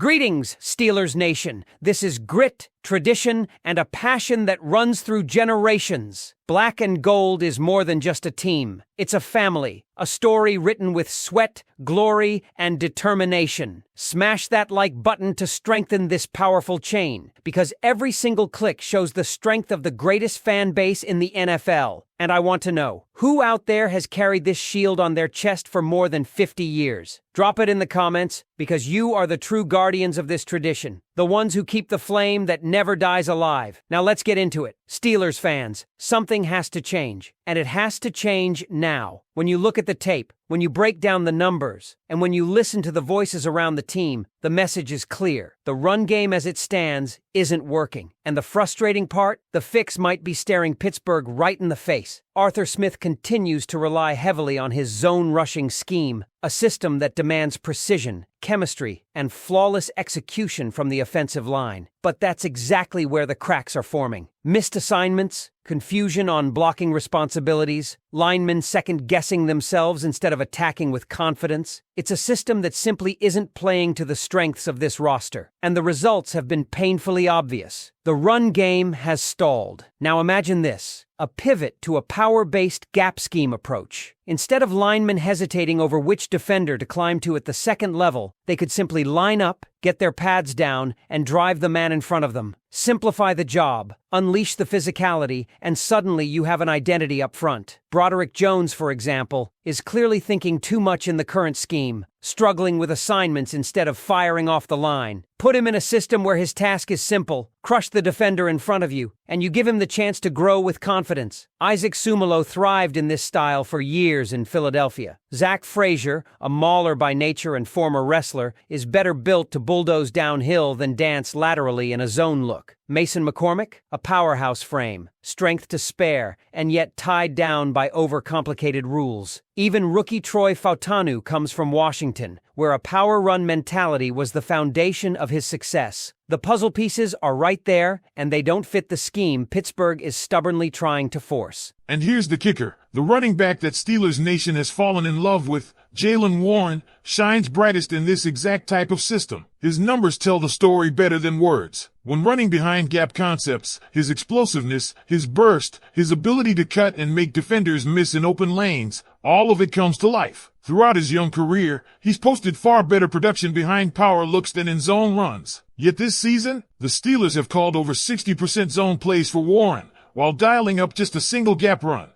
Greetings, Steelers Nation. This is grit, tradition, and a passion that runs through generations. Black and gold is more than just a team. It's a family, a story written with sweat, glory, and determination. Smash that like button to strengthen this powerful chain, because every single click shows the strength of the greatest fan base in the NFL. And I want to know, who out there has carried this shield on their chest for more than 50 years? Drop it in the comments, because you are the true guardians of this tradition. The ones who keep the flame that never dies alive. Now let's get into it. Steelers fans, something has to change. And it has to change now. When you look at the tape, when you break down the numbers, and when you listen to the voices around the team, the message is clear. The run game as it stands isn't working. And the frustrating part? The fix might be staring Pittsburgh right in the face. Arthur Smith continues to rely heavily on his zone-rushing scheme, a system that demands precision, chemistry, and flawless execution from the offensive line. But that's exactly where the cracks are forming. Missed assignments, confusion on blocking responsibilities, linemen second-guessing themselves instead of attacking with confidence. It's a system that simply isn't playing to the strengths of this roster, and the results have been painfully obvious. The run game has stalled. Now imagine this. A pivot to a power-based gap scheme approach. Instead of linemen hesitating over which defender to climb to at the second level, they could simply line up, get their pads down, and drive the man in front of them. Simplify the job, unleash the physicality, and suddenly you have an identity up front. Broderick Jones, for example, is clearly thinking too much in the current scheme, struggling with assignments instead of firing off the line. Put him in a system where his task is simple, crush the defender in front of you, and you give him the chance to grow with confidence. Isaac Sumalo thrived in this style for years in Philadelphia. Zach Frazier, a mauler by nature and former wrestler, is better built to bulldoze downhill than dance laterally in a zone look. Mason McCormick, a powerhouse frame, strength to spare, and yet tied down by overcomplicated rules. Even rookie Troy Fautanu comes from Washington, where a power run mentality was the foundation of his success. The puzzle pieces are right there, and they don't fit the scheme Pittsburgh is stubbornly trying to force. And here's the kicker. The running back that Steelers Nation has fallen in love with, Jaylen Warren, shines brightest in this exact type of system. His numbers tell the story better than words. When running behind gap concepts, his explosiveness, his burst, his ability to cut and make defenders miss in open lanes, all of it comes to life. Throughout his young career, he's posted far better production behind power looks than in zone runs. Yet this season, the Steelers have called over 60% zone plays for Warren, while dialing up just a single gap run.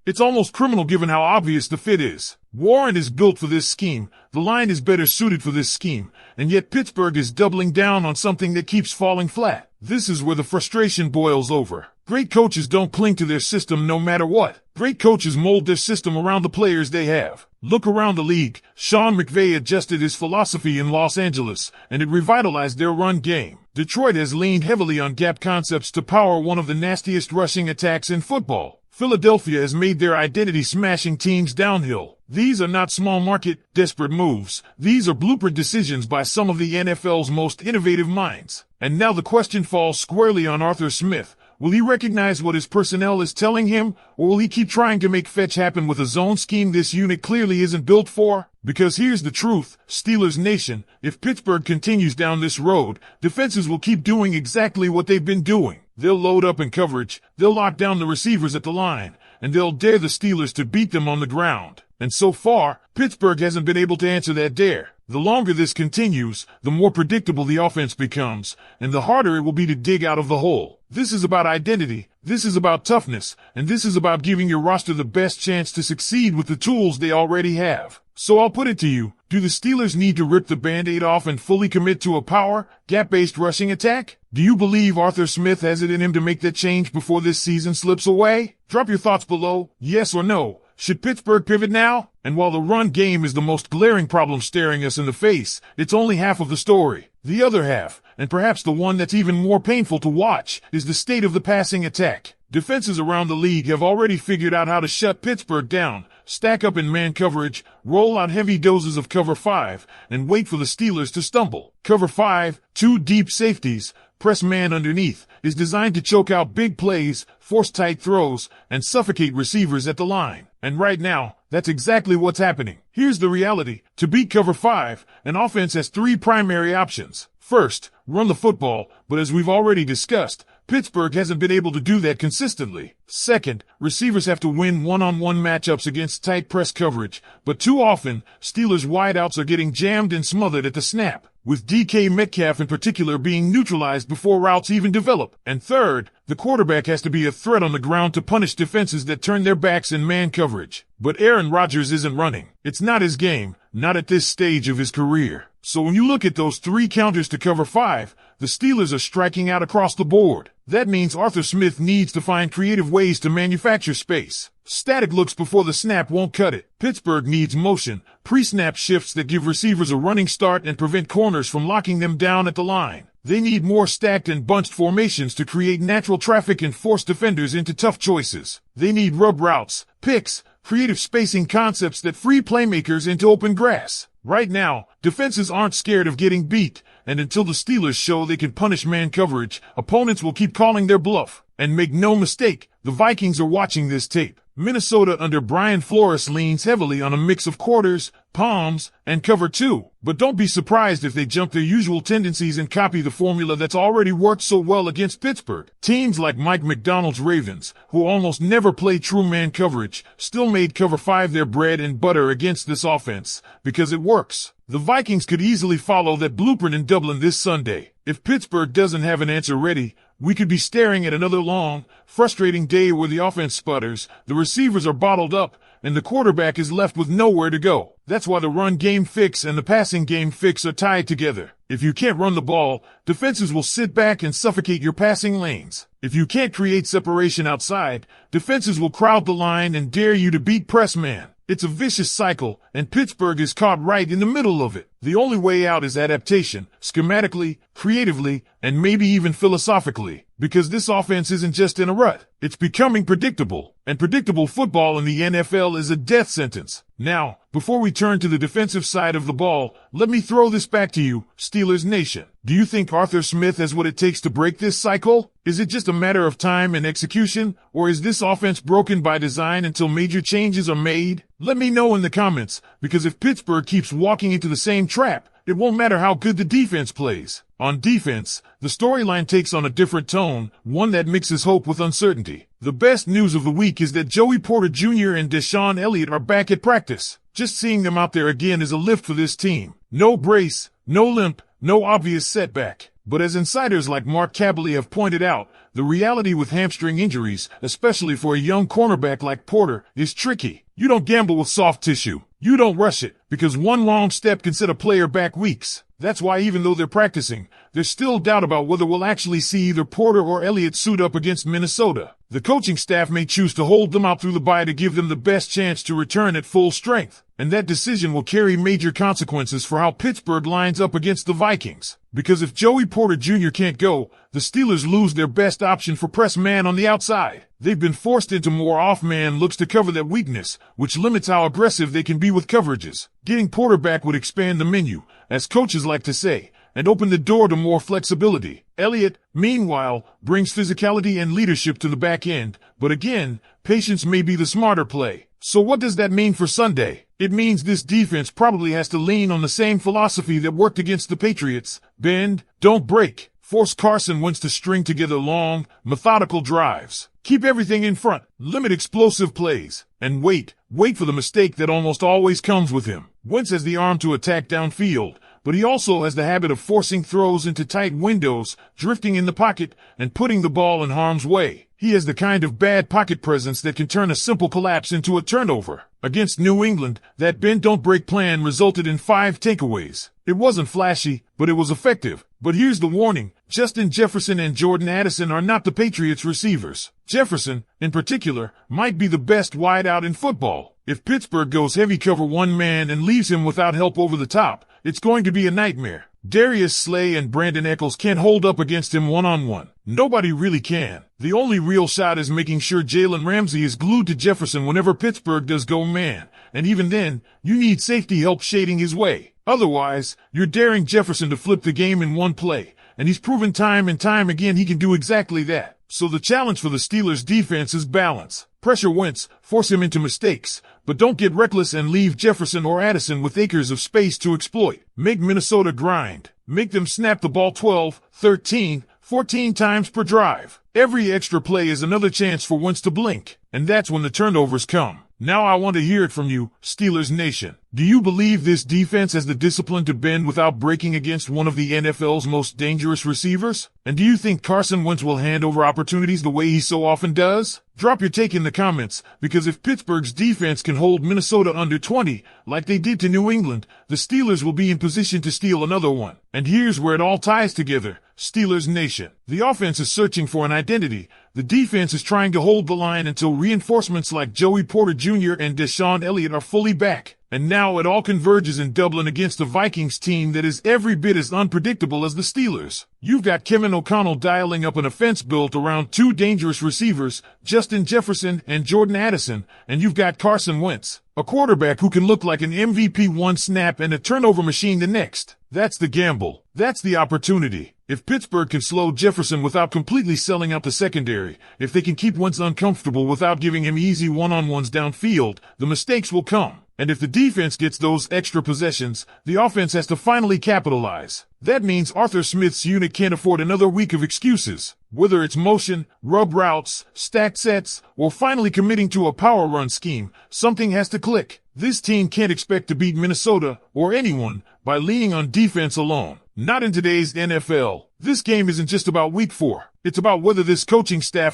It's almost criminal given how obvious the fit is. Warren is built for this scheme, the line is better suited for this scheme, and yet Pittsburgh is doubling down on something that keeps falling flat. This is where the frustration boils over. Great coaches don't cling to their system no matter what. Great coaches mold their system around the players they have. Look around the league. Sean McVay adjusted his philosophy in Los Angeles, and it revitalized their run game. Detroit has leaned heavily on gap concepts to power one of the nastiest rushing attacks in football. Philadelphia has made their identity smashing teams downhill. These are not small market, desperate moves. These are blueprint decisions by some of the NFL's most innovative minds. And now the question falls squarely on Arthur Smith. Will he recognize what his personnel is telling him, or will he keep trying to make fetch happen with a zone scheme this unit clearly isn't built for? Because here's the truth, Steelers Nation, if Pittsburgh continues down this road, defenses will keep doing exactly what they've been doing. They'll load up in coverage, they'll lock down the receivers at the line, and they'll dare the Steelers to beat them on the ground. And so far, Pittsburgh hasn't been able to answer that dare. The longer this continues, the more predictable the offense becomes, and the harder it will be to dig out of the hole. This is about identity, this is about toughness, and this is about giving your roster the best chance to succeed with the tools they already have. So I'll put it to you, do the Steelers need to rip the Band-Aid off and fully commit to a power, gap-based rushing attack? Do you believe Arthur Smith has it in him to make that change before this season slips away? Drop your thoughts below, yes or no. Should Pittsburgh pivot now? And while the run game is the most glaring problem staring us in the face, it's only half of the story. The other half, and perhaps the one that's even more painful to watch, is the state of the passing attack. Defenses around the league have already figured out how to shut Pittsburgh down, stack up in man coverage, roll out heavy doses of cover 5, and wait for the Steelers to stumble. Cover 5, 2 deep safeties, press man underneath, is designed to choke out big plays, force tight throws, and suffocate receivers at the line. And right now, that's exactly what's happening. Here's the reality. To beat cover 5, an offense has 3 primary options. First, run the football, but as we've already discussed, Pittsburgh hasn't been able to do that consistently. Second, receivers have to win one-on-one matchups against tight press coverage, but too often, Steelers wideouts are getting jammed and smothered at the snap, with DK Metcalf in particular being neutralized before routes even develop. And third, the quarterback has to be a threat on the ground to punish defenses that turn their backs in man coverage. But Aaron Rodgers isn't running. It's not his game, not at this stage of his career. So when you look at those 3 counters to cover 5, the Steelers are striking out across the board. That means Arthur Smith needs to find creative ways to manufacture space. Static looks before the snap won't cut it. Pittsburgh needs motion, pre-snap shifts that give receivers a running start and prevent corners from locking them down at the line. They need more stacked and bunched formations to create natural traffic and force defenders into tough choices. They need rub routes, picks, creative spacing concepts that free playmakers into open grass. Right now, defenses aren't scared of getting beat, and until the Steelers show they can punish man coverage, opponents will keep calling their bluff. And make no mistake, the Vikings are watching this tape. Minnesota under Brian Flores leans heavily on a mix of quarters, palms, and cover 2. But don't be surprised if they jump their usual tendencies and copy the formula that's already worked so well against Pittsburgh. Teams like Mike McDonald's Ravens, who almost never play true man coverage, still made cover 5 their bread and butter against this offense, because it works. The Vikings could easily follow that blueprint in Dublin this Sunday. If Pittsburgh doesn't have an answer ready, we could be staring at another long, frustrating day where the offense sputters, the receivers are bottled up, and the quarterback is left with nowhere to go. That's why the run game fix and the passing game fix are tied together. If you can't run the ball, defenses will sit back and suffocate your passing lanes. If you can't create separation outside, defenses will crowd the line and dare you to beat press man. It's a vicious cycle, and Pittsburgh is caught right in the middle of it. The only way out is adaptation, schematically, creatively, and maybe even philosophically, because this offense isn't just in a rut. It's becoming predictable, and predictable football in the NFL is a death sentence. Now, before we turn to the defensive side of the ball, let me throw this back to you, Steelers Nation. Do you think Arthur Smith has what it takes to break this cycle? Is it just a matter of time and execution, or is this offense broken by design until major changes are made? Let me know in the comments, because if Pittsburgh keeps walking into the same trap, it won't matter how good the defense plays. On defense, the storyline takes on a different tone, one that mixes hope with uncertainty. The best news of the week is that Joey Porter Jr. and Deshaun Elliott are back at practice. Just seeing them out there again is a lift for this team. No brace, no limp, no obvious setback. But as insiders like Mark Kabley have pointed out, the reality with hamstring injuries, especially for a young cornerback like Porter, is tricky. You don't gamble with soft tissue. You don't rush it, because one wrong step can set a player back weeks. That's why even though they're practicing, there's still doubt about whether we'll actually see either Porter or Elliott suit up against Minnesota. The coaching staff may choose to hold them out through the bye to give them the best chance to return at full strength. And that decision will carry major consequences for how Pittsburgh lines up against the Vikings. Because if Joey Porter Jr. can't go, the Steelers lose their best option for press man on the outside. They've been forced into more off-man looks to cover that weakness, which limits how aggressive they can be with coverages. Getting Porter back would expand the menu, as coaches like to say, and open the door to more flexibility. Elliott, meanwhile, brings physicality and leadership to the back end, but again, patience may be the smarter play. So what does that mean for Sunday? It means this defense probably has to lean on the same philosophy that worked against the Patriots. Bend, don't break. Force Carson Wentz to string together long, methodical drives. Keep everything in front. Limit explosive plays. And wait for the mistake that almost always comes with him. Wentz has the arm to attack downfield, but he also has the habit of forcing throws into tight windows, drifting in the pocket, and putting the ball in harm's way. He has the kind of bad pocket presence that can turn a simple collapse into a turnover. Against New England, that bend-don't-break plan resulted in 5 takeaways. It wasn't flashy, but it was effective. But here's the warning. Justin Jefferson and Jordan Addison are not the Patriots' receivers. Jefferson, in particular, might be the best wideout in football. If Pittsburgh goes heavy cover one man and leaves him without help over the top, it's going to be a nightmare. Darius Slay and Brandon Eccles can't hold up against him one-on-one. Nobody really can. The only real shot is making sure Jalen Ramsey is glued to Jefferson whenever Pittsburgh does go man. And even then, you need safety help shading his way. Otherwise, you're daring Jefferson to flip the game in one play. And he's proven time and time again he can do exactly that. So the challenge for the Steelers defense is balance. Pressure Wentz, force him into mistakes, but don't get reckless and leave Jefferson or Addison with acres of space to exploit. Make Minnesota grind. Make them snap the ball 12, 13, 14 times per drive. Every extra play is another chance for Wentz to blink, and that's when the turnovers come. Now I want to hear it from you, Steelers Nation. Do you believe this defense has the discipline to bend without breaking against one of the NFL's most dangerous receivers? And do you think Carson Wentz will hand over opportunities the way he so often does? Drop your take in the comments, because if Pittsburgh's defense can hold Minnesota under 20, like they did to New England, the Steelers will be in position to steal another one. And here's where it all ties together, Steelers Nation. The offense is searching for an identity. The defense is trying to hold the line until reinforcements like Joey Porter Jr. and Deshaun Elliott are fully back. And now it all converges in Dublin against a Vikings team that is every bit as unpredictable as the Steelers. You've got Kevin O'Connell dialing up an offense built around two dangerous receivers, Justin Jefferson and Jordan Addison, and you've got Carson Wentz, a quarterback who can look like an MVP one snap and a turnover machine the next. That's the gamble. That's the opportunity. If Pittsburgh can slow Jefferson without completely selling out the secondary, if they can keep Wentz uncomfortable without giving him easy one-on-ones downfield, the mistakes will come. And if the defense gets those extra possessions, the offense has to finally capitalize. That means Arthur Smith's unit can't afford another week of excuses. Whether it's motion, rub routes, stacked sets, or finally committing to a power run scheme, something has to click. This team can't expect to beat Minnesota, or anyone, by leaning on defense alone. Not in today's NFL. This game isn't just about week 4. It's about whether this coaching staff can